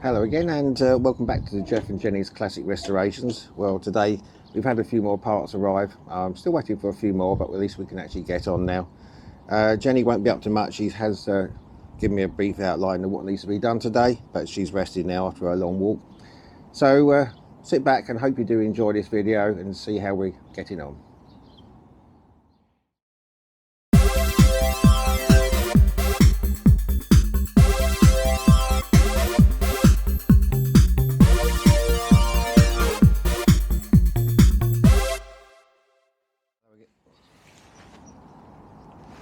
Hello again, and welcome back to the Jeff and Jenny's Classic Restorations. Well, today we've had a few more parts arrive. I'm still waiting for a few more, but at least we can actually get on now. Jenny won't be up to much. She has given me a brief outline of what needs to be done today, but she's rested now after a long walk. So sit back and hope you do enjoy this video and see how we're getting on.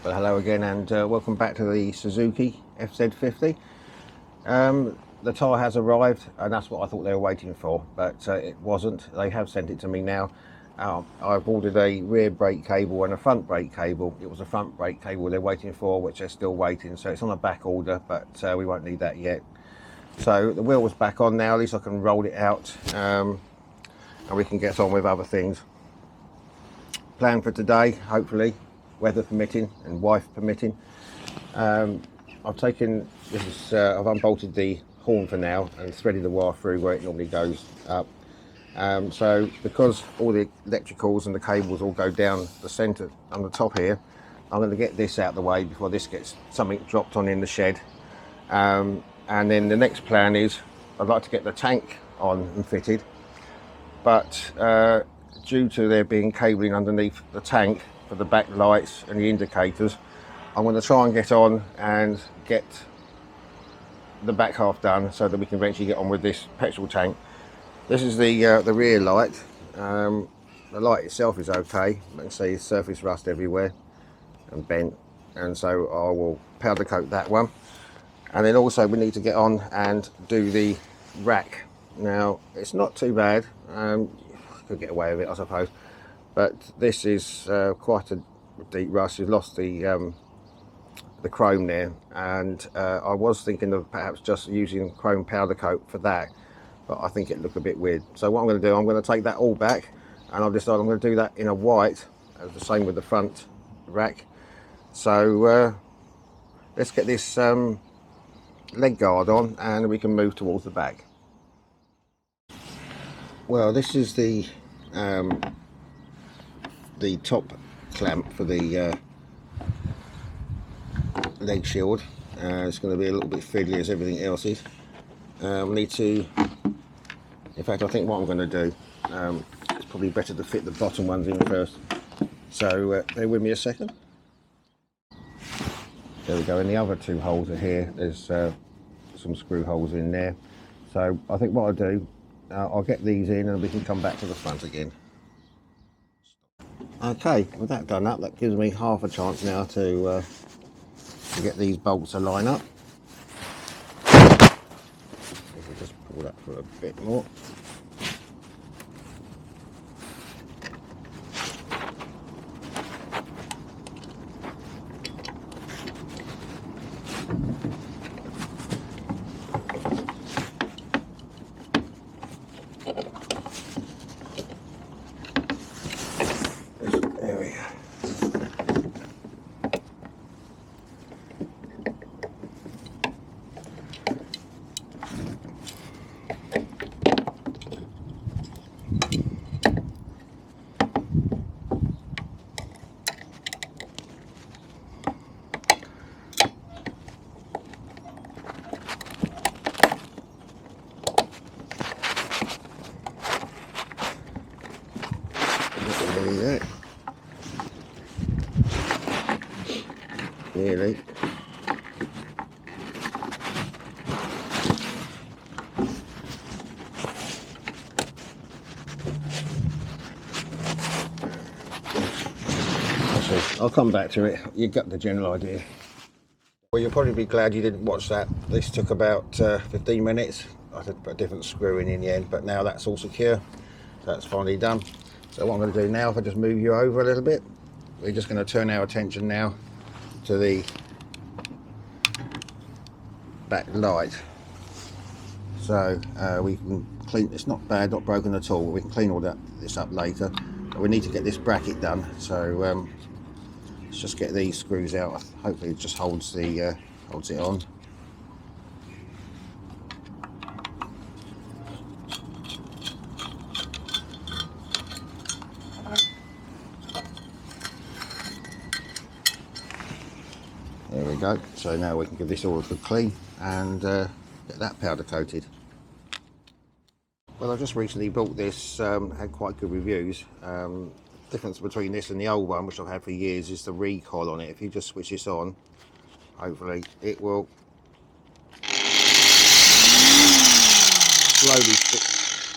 Well, hello again, and welcome back to the Suzuki FZ50. The tyre has arrived, and that's what I thought they were waiting for, but it wasn't. They have sent it to me now. I've ordered a rear brake cable and a front brake cable. It was a front brake cable they're waiting for, which they're still waiting, so it's on a back order, but we won't need that yet. So the wheel was back on now. At least I can roll it out, and we can get on with other things. Plan for today, hopefully, weather permitting and wife permitting. I've taken this is I've unbolted the horn for now and threaded the wire through where it normally goes up. So because all the electricals and the cables all go down the centre on the top here, I'm going to get this out of the way before this gets something dropped on in the shed. And then the next plan is I'd like to get the tank on and fitted, but due to there being cabling underneath the tank for the back lights and the indicators, I'm going to try and get on and get the back half done so that we can eventually get on with this petrol tank. This is the rear light. The light itself is okay. You can see surface rust everywhere and bent, and so I will powder coat that one. And then also we need to get on and do the rack. Now it's not too bad. Could get away with it, I suppose. But this is quite a deep rust. You've lost the chrome there, and I was thinking of perhaps just using chrome powder coat for that, but I think it looked a bit weird. So what I'm going to do, I'm going to take that all back, and I've decided I'm going to do that in a white, as the same with the front rack. So let's get this leg guard on, and we can move towards the back. Well, this is the top clamp for the leg shield. It's going to be a little bit fiddly as everything else is. Need to, in fact, I think what I'm going to do, it's probably better to fit the bottom ones in first. So bear with me a second. There we go, and the other two holes are here. There's some screw holes in there. So I think what I'll do, I'll get these in and we can come back to the front again. Okay, with that done up, that gives me half a chance now to get these bolts to line up. If we just pull that for a bit more. There we go. There. Nearly. I'll come back to it. You got the general idea. Well, you'll probably be glad you didn't watch that. This took about 15 minutes. I had to put a different screw in the end, but now that's all secure. So that's finally done. So what I'm going to do now, if I just move you over a little bit, we're just going to turn our attention now to the back light. So we can clean, it's not bad, not broken at all. We can clean all this up later. But we need to get this bracket done. So let's just get these screws out. Hopefully it just holds it on. we go. So now we can give this all a good clean and get that powder coated. Well, I just recently bought this, had quite good reviews. Difference between this and the old one, which I've had for years, is the recoil on it. If you just switch this on, hopefully it will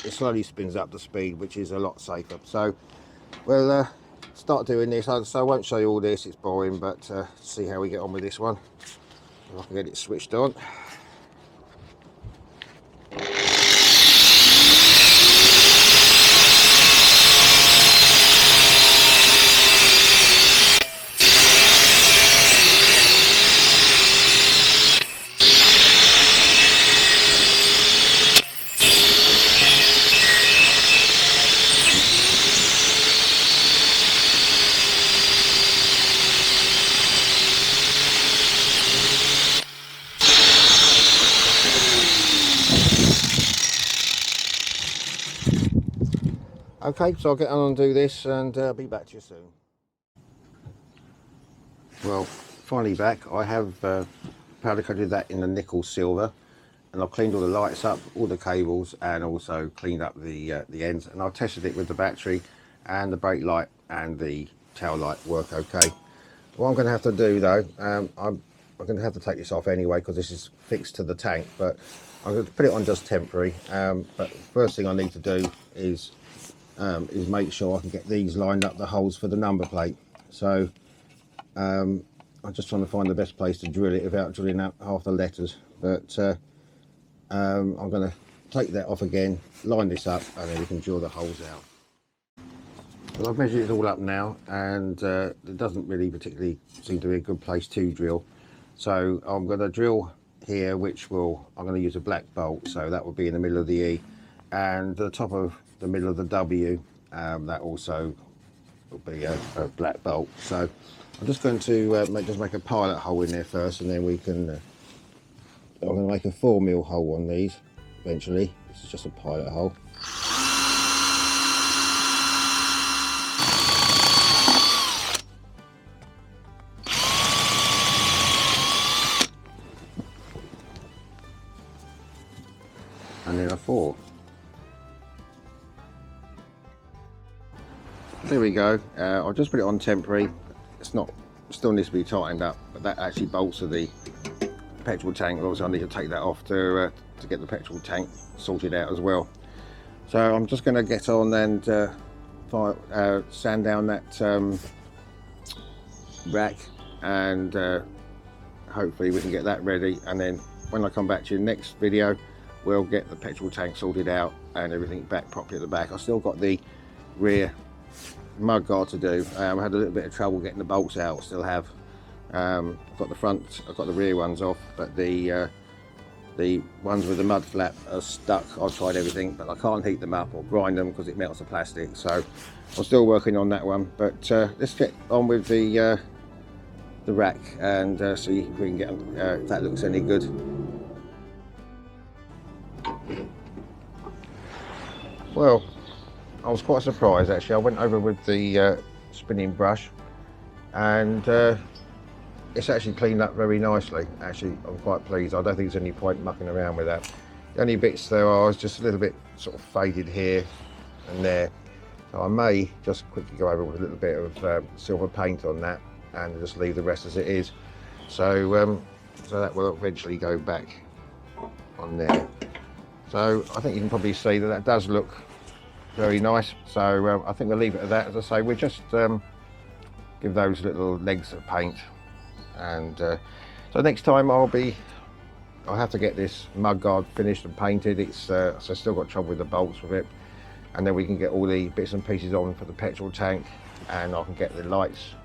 slowly spins up the speed, which is a lot safer. So we'll start doing this. So I won't show you all this, it's boring, but see how we get on with this one. If I can get it switched on. Okay, so I'll get on and do this and be back to you soon. Well, finally back. I have powder coated that in the nickel silver, and I've cleaned all the lights up, all the cables, and also cleaned up the ends, and I've tested it with the battery, and the brake light and the tail light work okay. What I'm going to have to do though, I'm going to have to take this off anyway because this is fixed to the tank, but I'm going to put it on just temporary. But first thing I need to do is make sure I can get these lined up, the holes for the number plate. So I'm just trying to find the best place to drill it without drilling out half the letters. But I'm going to take that off again, line this up, and then we can drill the holes out. Well, I've measured it all up now, and it doesn't really particularly seem to be a good place to drill. So I'm going to drill here, I'm going to use a black bolt, so that will be in the middle of the E, and the top of the middle of the W, that also will be a black bolt. So I'm just going to make a pilot hole in there first, and then we can I'm going to make a 4mm hole on these eventually. This is just a pilot hole. And then a 4. There we go. I'll just put it on temporary. Still needs to be tightened up, but that actually bolts to the petrol tank. Also, I need to take that off to get the petrol tank sorted out as well. So I'm just going to get on and sand down that rack, and hopefully we can get that ready. And then when I come back to you next video, we'll get the petrol tank sorted out and everything back properly at the back. I've still got the rear mud guard to do. I had a little bit of trouble getting the bolts out, still have. I've got the front, I've got the rear ones off, but the ones with the mud flap are stuck. I've tried everything, but I can't heat them up or grind them because it melts the plastic. So I'm still working on that one, but let's get on with the rack and see if we can get if that looks any good. Well, I was quite surprised actually. I went over with the spinning brush, and it's actually cleaned up very nicely. Actually, I'm quite pleased. I don't think there's any point mucking around with that. The only bits there are is just a little bit sort of faded here and there. So I may just quickly go over with a little bit of silver paint on that and just leave the rest as it is. So so that will eventually go back on there. So I think you can probably see that that does look very nice. So I think we'll leave it at that. As I say, we'll just give those little legs of paint, and so next time I'll have to get this mud guard finished and painted. It's so I've still got trouble with the bolts with it, and then we can get all the bits and pieces on for the petrol tank, and I can get the lights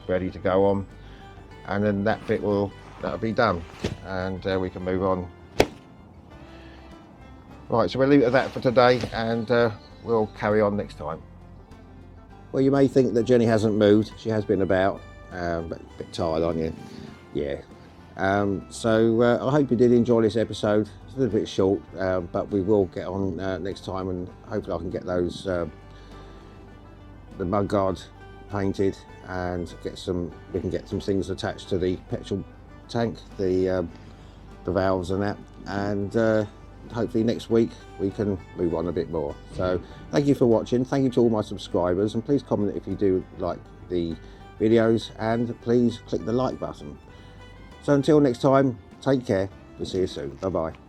ready to go on, and then that'll be done, and we can move on. Right, so we'll leave it at that for today, and we'll carry on next time. Well, you may think that Jenny hasn't moved. She has been about, but a bit tired, aren't you? Yeah. So I hope you did enjoy this episode. It's a little bit short, but we will get on next time, and hopefully I can get those the mud guard painted, and we can get some things attached to the petrol tank, the valves and that, and hopefully next week we can move on a bit more. So thank you for watching, thank you to all my subscribers, and please comment if you do like the videos, and please click the like button. So until next time, take care, we'll see you soon, bye bye.